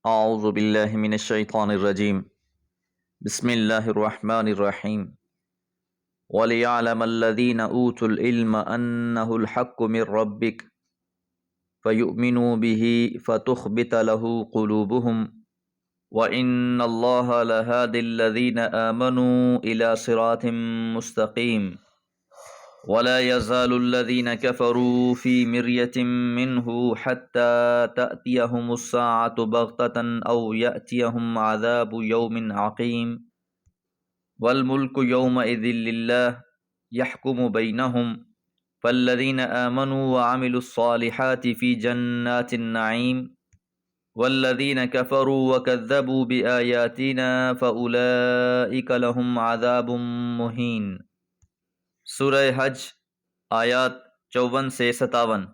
اعوذ باللہ من الشیطان الرجیم بسم اللہ الرحمن الرحیم وَلِيَعْلَمَ الَّذِينَ أُوتُوا الْعِلْمَ أَنَّهُ الْحَقُّ مِنْ رَبِّكَ فَيُؤْمِنُوا بِهِ فَتُخْبِتَ لَهُ قُلُوبُهُمْ وَإِنَّ اللَّهَ لَهَادِ الَّذِينَ آمَنُوا إِلَى صِرَاطٍ مُسْتَقِيمٍ وَلَا يَزَالُ الَّذِينَ كَفَرُوا فِي مِرْيَةٍ مِّنْهُ حَتَّى تَأْتِيَهُمُ السَّاعَةُ بَغْتَةً أَوْ يَأْتِيَهُمْ عَذَابُ يَوْمٍ عَقِيمٍ وَالْمُلْكُ يَوْمَئِذٍ لِلَّهِ يَحْكُمُ بَيْنَهُمْ فَالَّذِينَ آمَنُوا وَعَمِلُوا الصَّالِحَاتِ فِي جَنَّاتِ النَّعِيمِ وَالَّذِينَ كَفَرُوا وَكَذَّبُوا بِآيَاتِنَا فَأُولَئِكَ لَهُمْ عَذَابٌ مُّهِينٌ۔ سورہ حج آیات 54 سے 57۔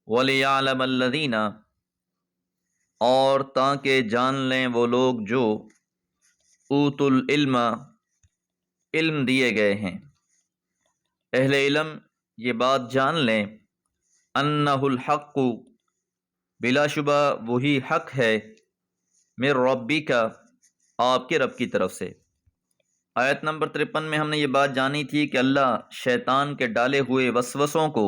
وَلِيَعْلَمَ الَّذِينَ، اور تاکہ جان لیں وہ لوگ جو اوت العلم، علم دیے گئے ہیں، اہل علم یہ بات جان لیں، انہ الحق، بلا شبہ وہی حق ہے، من ربک، آپ کے رب کی طرف سے۔ آیت نمبر 53 میں ہم نے یہ بات جانی تھی کہ اللہ شیطان کے ڈالے ہوئے وسوسوں کو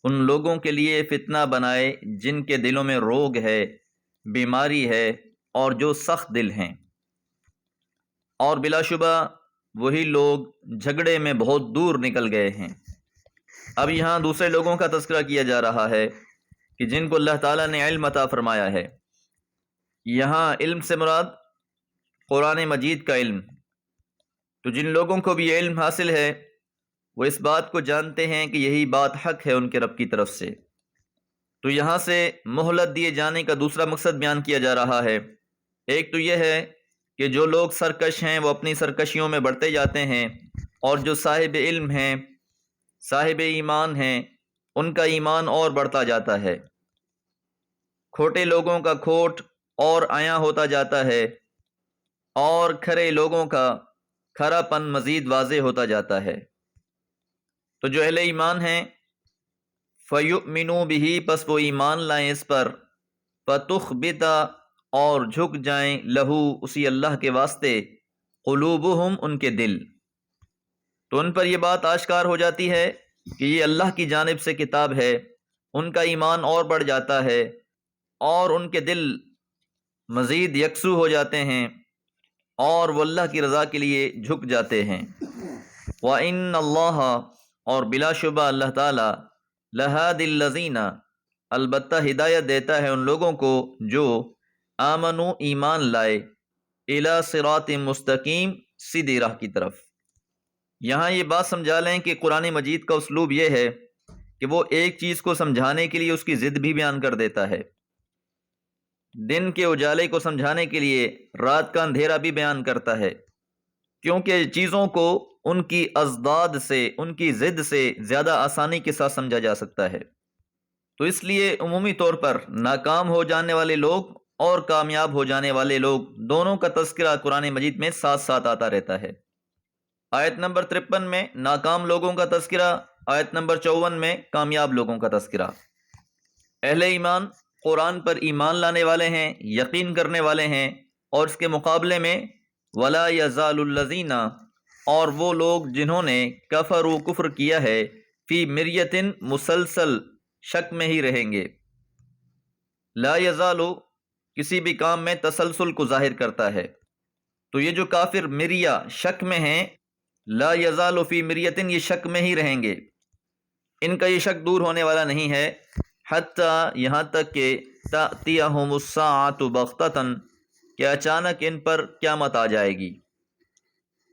ان لوگوں کے لیے فتنہ بنائے جن کے دلوں میں روگ ہے، بیماری ہے اور جو سخت دل ہیں، اور بلا شبہ وہی لوگ جھگڑے میں بہت دور نکل گئے ہیں۔ اب یہاں دوسرے لوگوں کا تذکرہ کیا جا رہا ہے کہ جن کو اللہ تعالیٰ نے علم عطا فرمایا ہے۔ یہاں علم سے مراد قرآن مجید کا علم، تو جن لوگوں کو بھی یہ علم حاصل ہے وہ اس بات کو جانتے ہیں کہ یہی بات حق ہے ان کے رب کی طرف سے۔ تو یہاں سے مہلت دیے جانے کا دوسرا مقصد بیان کیا جا رہا ہے۔ ایک تو یہ ہے کہ جو لوگ سرکش ہیں وہ اپنی سرکشیوں میں بڑھتے جاتے ہیں، اور جو صاحب علم ہیں، صاحب ایمان ہیں، ان کا ایمان اور بڑھتا جاتا ہے۔ کھوٹے لوگوں کا کھوٹ اور عیاں ہوتا جاتا ہے، اور کھرے لوگوں کا کھرا پن مزید واضح ہوتا جاتا ہے۔ تو جو اہل ایمان ہیں، فَيُؤْمِنُوا بِهِ، پس وہ ایمان لائیں اس پر، فَتُخْبِتَ، اور جھک جائیں، لہو، اسی اللہ کے واسطے، قلوبہم، ان کے دل۔ تو ان پر یہ بات آشکار ہو جاتی ہے کہ یہ اللہ کی جانب سے کتاب ہے، ان کا ایمان اور بڑھ جاتا ہے، اور ان کے دل مزید یکسو ہو جاتے ہیں، اور وہ اللہ کی رضا کے لیے جھک جاتے ہیں۔ وَإِنَّ اللَّهَ، اور بلا شبہ اللہ تعالیٰ، لَهَادِ الَّذِينَ، البتہ ہدایت دیتا ہے ان لوگوں کو جو آمنوا، ایمان لائے، الی صراط مستقیم، سیدھی راہ کی طرف۔ یہاں یہ بات سمجھا لیں کہ قرآن مجید کا اسلوب یہ ہے کہ وہ ایک چیز کو سمجھانے کے لیے اس کی ضد بھی بیان کر دیتا ہے، دن کے اجالے کو سمجھانے کے لیے رات کا اندھیرا بھی بیان کرتا ہے، کیونکہ چیزوں کو ان کی اضداد سے، ان کی ضد سے زیادہ آسانی کے ساتھ سمجھا جا سکتا ہے۔ تو اس لیے عمومی طور پر ناکام ہو جانے والے لوگ اور کامیاب ہو جانے والے لوگ دونوں کا تذکرہ قرآن مجید میں ساتھ ساتھ آتا رہتا ہے۔ آیت نمبر 53 میں ناکام لوگوں کا تذکرہ، آیت نمبر 54 میں کامیاب لوگوں کا تذکرہ۔ اہل ایمان قرآن پر ایمان لانے والے ہیں، یقین کرنے والے ہیں، اور اس کے مقابلے میں وَلَا يَزَالُ الَّذِينَ، اور وہ لوگ جنہوں نے کفر و کفر کیا ہے، فی مریتن، مسلسل شک میں ہی رہیں گے۔ لا یزال کسی بھی کام میں تسلسل کو ظاہر کرتا ہے، تو یہ جو کافر مریہ، شک میں ہیں، لا یزال فی مریتن، یہ شک میں ہی رہیں گے، ان کا یہ شک دور ہونے والا نہیں ہے، حتیٰ، یہاں تک کہ تأتیہم الساعۃ بغتۃ، کہ اچانک ان پر قیامت آ جائے گی،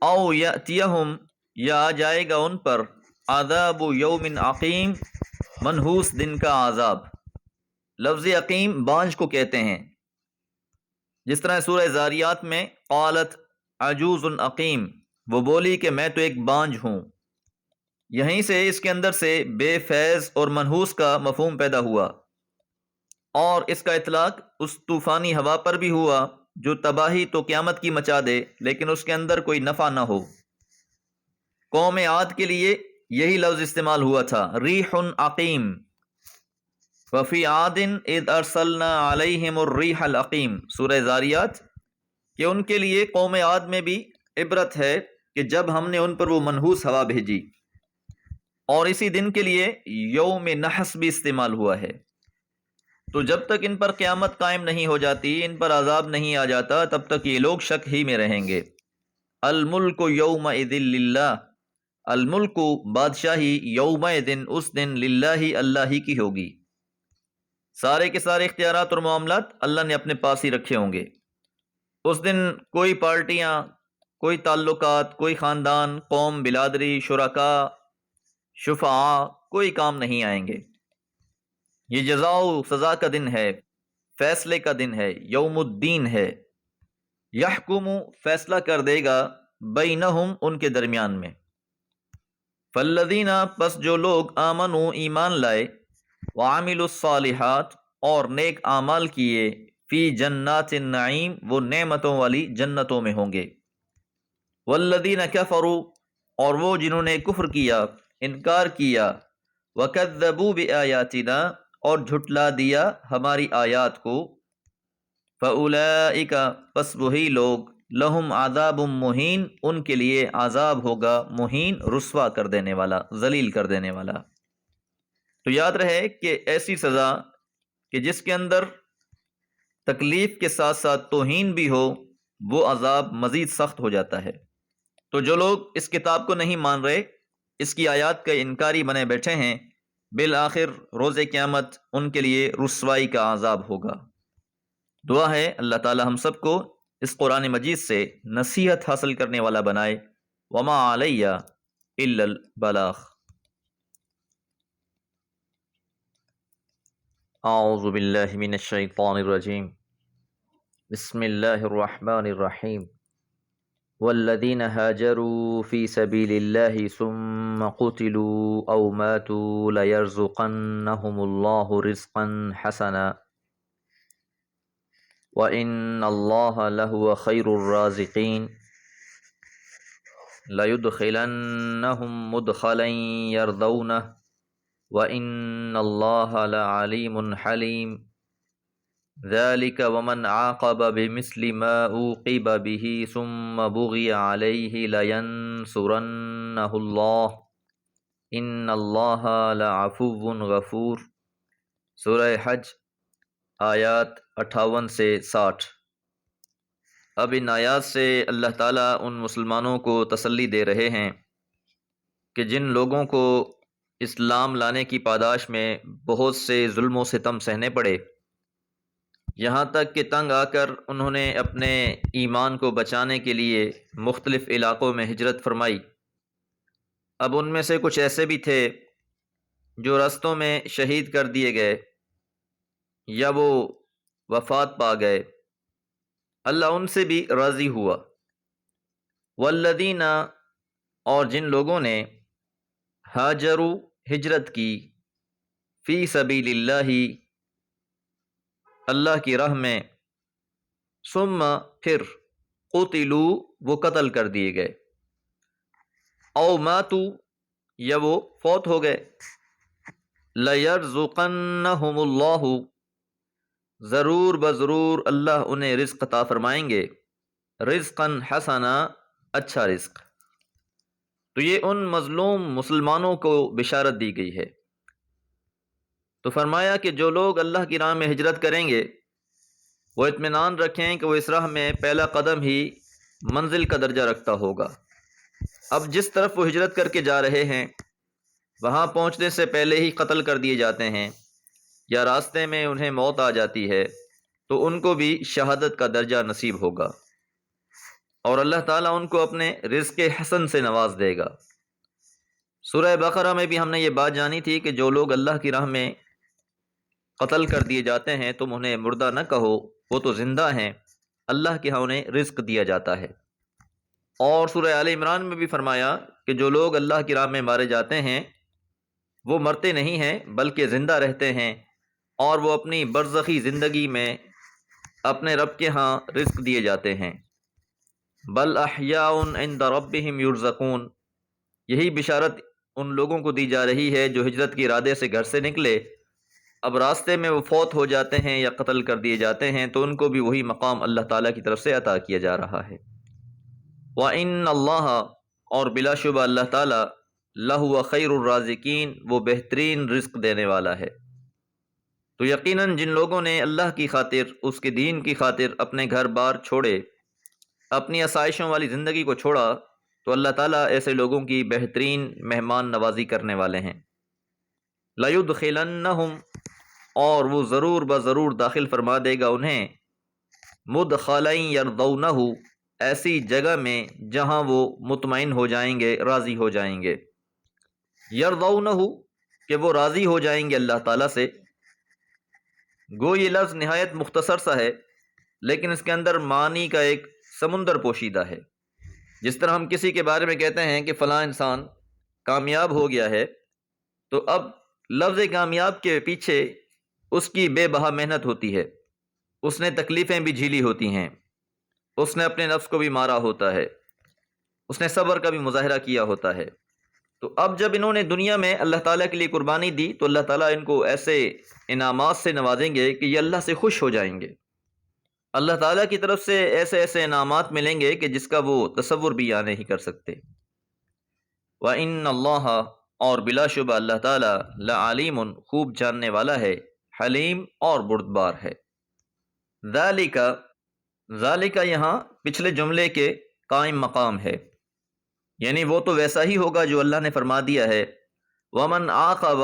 او یأتیہم، یا آ جائے گا ان پر، عذاب یوم عقیم، منحوس دن کا عذاب۔ لفظ عقیم بانجھ کو کہتے ہیں، جس طرح سورہ زاریات میں قالت عجوز عقیم، وہ بولی کہ میں تو ایک بانجھ ہوں۔ یہیں سے اس کے اندر سے بے فیض اور منحوس کا مفہوم پیدا ہوا، اور اس کا اطلاق اس طوفانی ہوا پر بھی ہوا جو تباہی تو قیامت کی مچا دے لیکن اس کے اندر کوئی نفع نہ ہو۔ قوم عاد کے لیے یہی لفظ استعمال ہوا تھا، ریح عقیم۔ وفی عاد اذ ارسلنا علیہم الریح العقیم، سورہ زاریات، کہ ان کے لیے قوم عاد میں بھی عبرت ہے کہ جب ہم نے ان پر وہ منحوس ہوا بھیجی۔ اور اسی دن کے لیے یوم نحس بھی استعمال ہوا ہے۔ تو جب تک ان پر قیامت قائم نہیں ہو جاتی، ان پر عذاب نہیں آ جاتا، تب تک یہ لوگ شک ہی میں رہیں گے۔ الملک یومئذ للہ، الملک بادشاہی، یومئذ اس دن، للہ اللہ ہی کی ہوگی۔ سارے کے سارے اختیارات اور معاملات اللہ نے اپنے پاس ہی رکھے ہوں گے۔ اس دن کوئی پارٹیاں، کوئی تعلقات، کوئی خاندان، قوم، بلادری، شرکاء، شفعاء، کوئی کام نہیں آئیں گے۔ یہ جزا و سزا کا دن ہے، فیصلے کا دن ہے، یوم الدین ہے۔ یحکم فیصلہ کر دے گا، بینہم ان کے درمیان میں۔ فالذین پس جو لوگ آمنوا ایمان لائے، وعملوا الصالحات اور نیک اعمال کیے، فی جنات النعیم وہ نعمتوں والی جنتوں میں ہوں گے۔ والذین کفروا اور وہ جنہوں نے کفر کیا، انکار کیا، وکذبوا بآیاتنا اور جھٹلا دیا ہماری آیات کو، فاولئک پس وہی لوگ، لہم عذاب مہین ان کے لیے عذاب ہوگا مہین، رسوا کر دینے والا، ذلیل کر دینے والا۔ تو یاد رہے کہ ایسی سزا کہ جس کے اندر تکلیف کے ساتھ ساتھ توہین بھی ہو، وہ عذاب مزید سخت ہو جاتا ہے۔ تو جو لوگ اس کتاب کو نہیں مان رہے، اس کی آیات کا انکاری بنے بیٹھے ہیں، بالآخر روز قیامت ان کے لیے رسوائی کا عذاب ہوگا۔ دعا ہے اللہ تعالی ہم سب کو اس قرآن مجید سے نصیحت حاصل کرنے والا بنائے۔ وما علیہ الا البلاغ۔ اعوذ باللہ من الشیطان الرجیم، بسم اللہ الرحمن الرحیم۔ والذین هاجروا فی سبیل اللہ ثم قتلوا او ماتوا لیرزقنہم اللہ رزقا حسنا وَإِنَّ اللَّهَ لَهُوَ خَيْرُ الرَّازِقِينَ لَيُدْخِلَنَّهُمْ مُدْخَلًا يَرْضَوْنَهُ وَإِنَّ اللَّهَ لَعَلِيمٌ حَلِيمٌ ذَلِكَ وَمَنْ عَاقَبَ بِمِثْلِ مَا عُوقِبَ بِهِ ثُمَّ بُغِيَ عَلَيْهِ لَيَنْصُرَنَّهُ اللَّهُ إِنَّ اللَّهَ لَعَفُوٌّ غَفُورٌ۔ سورہ حج آیات 58 سے 60۔ اب ان آیات سے اللہ تعالیٰ ان مسلمانوں کو تسلی دے رہے ہیں کہ جن لوگوں کو اسلام لانے کی پاداش میں بہت سے ظلم و ستم سہنے پڑے، یہاں تک کہ تنگ آ کر انہوں نے اپنے ایمان کو بچانے کے لیے مختلف علاقوں میں ہجرت فرمائی، اب ان میں سے کچھ ایسے بھی تھے جو رستوں میں شہید کر دیے گئے یا وہ وفات پا گئے، اللہ ان سے بھی راضی ہوا۔ والذین اور جن لوگوں نے ہاجروا ہجرت کی، فی سبیل اللہ اللہ کی راہ میں، ثم پھر، قتلوا وہ قتل کر دیے گئے، او ماتوا یا وہ فوت ہو گئے، لیرزقنہم اللہ ضرور بضرور اللہ انہیں رزق عطا فرمائیں گے، رزقا حسنا اچھا رزق۔ تو یہ ان مظلوم مسلمانوں کو بشارت دی گئی ہے۔ تو فرمایا کہ جو لوگ اللہ کی راہ میں ہجرت کریں گے وہ اطمینان رکھیں کہ وہ اس راہ میں پہلا قدم ہی منزل کا درجہ رکھتا ہوگا۔ اب جس طرف وہ ہجرت کر کے جا رہے ہیں وہاں پہنچنے سے پہلے ہی قتل کر دیے جاتے ہیں یا راستے میں انہیں موت آ جاتی ہے تو ان کو بھی شہادت کا درجہ نصیب ہوگا، اور اللہ تعالیٰ ان کو اپنے رزق حسن سے نواز دے گا۔ سورہ بقرہ میں بھی ہم نے یہ بات جانی تھی کہ جو لوگ اللہ کی راہ میں قتل کر دیے جاتے ہیں تم انہیں مردہ نہ کہو، وہ تو زندہ ہیں، اللہ کے ہاں انہیں رزق دیا جاتا ہے۔ اور سورہ آل عمران میں بھی فرمایا کہ جو لوگ اللہ کی راہ میں مارے جاتے ہیں وہ مرتے نہیں ہیں بلکہ زندہ رہتے ہیں، اور وہ اپنی برزخی زندگی میں اپنے رب کے ہاں رزق دیے جاتے ہیں۔ بل احیاء عند ربہم یرزقون، یہی بشارت ان لوگوں کو دی جا رہی ہے جو ہجرت کے ارادے سے گھر سے نکلے اب راستے میں وہ فوت ہو جاتے ہیں یا قتل کر دیے جاتے ہیں تو ان کو بھی وہی مقام اللہ تعالیٰ کی طرف سے عطا کیا جا رہا ہے۔ وَإِنَّ اللَّهَ، اور بلا شبہ اللہ تعالیٰ، لَهُوَ خَيْرُ الرَّازِقِينَ، وہ بہترین رزق دینے والا ہے۔ تو یقیناً جن لوگوں نے اللہ کی خاطر، اس کے دین کی خاطر اپنے گھر بار چھوڑے، اپنی آسائشوں والی زندگی کو چھوڑا، تو اللہ تعالیٰ ایسے لوگوں کی بہترین مہمان نوازی کرنے والے ہیں۔ لَيُدْخِلَنَّهُمْ، اور وہ ضرور بضرور داخل فرما دے گا انہیں، مدخلًا یرضونہ، ایسی جگہ میں جہاں وہ مطمئن ہو جائیں گے، راضی ہو جائیں گے۔ یرضونہ، کہ وہ راضی ہو جائیں گے اللہ تعالیٰ سے۔ گو یہ لفظ نہایت مختصر سا ہے، لیکن اس کے اندر معنی کا ایک سمندر پوشیدہ ہے۔ جس طرح ہم کسی کے بارے میں کہتے ہیں کہ فلاں انسان کامیاب ہو گیا ہے، تو اب لفظ کامیاب کے پیچھے اس کی بے بہا محنت ہوتی ہے، اس نے تکلیفیں بھی جھیلی ہوتی ہیں، اس نے اپنے نفس کو بھی مارا ہوتا ہے، اس نے صبر کا بھی مظاہرہ کیا ہوتا ہے۔ تو اب جب انہوں نے دنیا میں اللہ تعالیٰ کے لیے قربانی دی تو اللہ تعالیٰ ان کو ایسے انعامات سے نوازیں گے کہ یہ اللہ سے خوش ہو جائیں گے۔ اللہ تعالیٰ کی طرف سے ایسے ایسے انعامات ملیں گے کہ جس کا وہ تصور بھی یا نہیں کر سکتے۔ وَإِنَّ اللَّهَ، اور بلا شبہ اللہ تعالیٰ، لَعَلِيمٌ، خوب جاننے والا ہے، حلیم اور بردبار ہے۔ ذالک یہاں پچھلے جملے کے قائم مقام ہے، یعنی وہ تو ویسا ہی ہوگا جو اللہ نے فرما دیا ہے۔ ومن عاقب،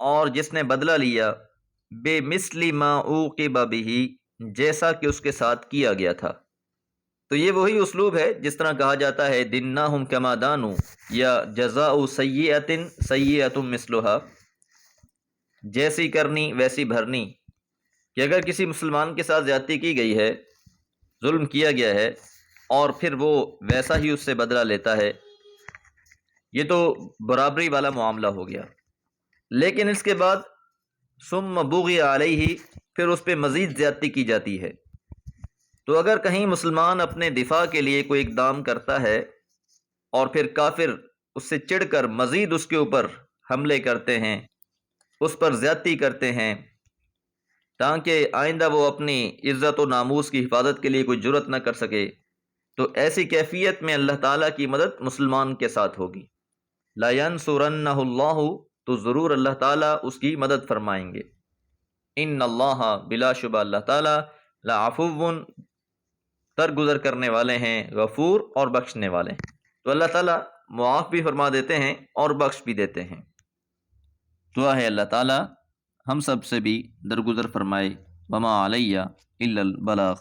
اور جس نے بدلہ لیا، بمثل ما عوقب بہ، جیسا کہ اس کے ساتھ کیا گیا تھا۔ تو یہ وہی اسلوب ہے جس طرح کہا جاتا ہے دناہم کما دانو، یا جزاء سیئۃ سیئۃ مثلھا، جیسی کرنی ویسی بھرنی، کہ اگر کسی مسلمان کے ساتھ زیادتی کی گئی ہے، ظلم کیا گیا ہے، اور پھر وہ ویسا ہی اس سے بدلہ لیتا ہے، یہ تو برابری والا معاملہ ہو گیا۔ لیکن اس کے بعد ثم بغی علیہ، پھر اس پہ مزید زیادتی کی جاتی ہے۔ تو اگر کہیں مسلمان اپنے دفاع کے لیے کوئی اقدام کرتا ہے اور پھر کافر اس سے چڑھ کر مزید اس کے اوپر حملے کرتے ہیں، اس پر زیادتی کرتے ہیں، تاکہ آئندہ وہ اپنی عزت و ناموس کی حفاظت کے لیے کوئی جرت نہ کر سکے، تو ایسی کیفیت میں اللہ تعالیٰ کی مدد مسلمان کے ساتھ ہوگی۔ لا ینصرنہ اللہ، تو ضرور اللہ تعالیٰ اس کی مدد فرمائیں گے۔ ان اللہ، بلا شبہ اللہ تعالیٰ، لعفو، درگزر کرنے والے ہیں، غفور، اور بخشنے والے ہیں۔ تو اللہ تعالیٰ معاف بھی فرما دیتے ہیں اور بخش بھی دیتے ہیں۔ دعا ہے اللہ تعالیٰ ہم سب سے بھی درگزر فرمائے۔ وما علیہ الا البلاغ۔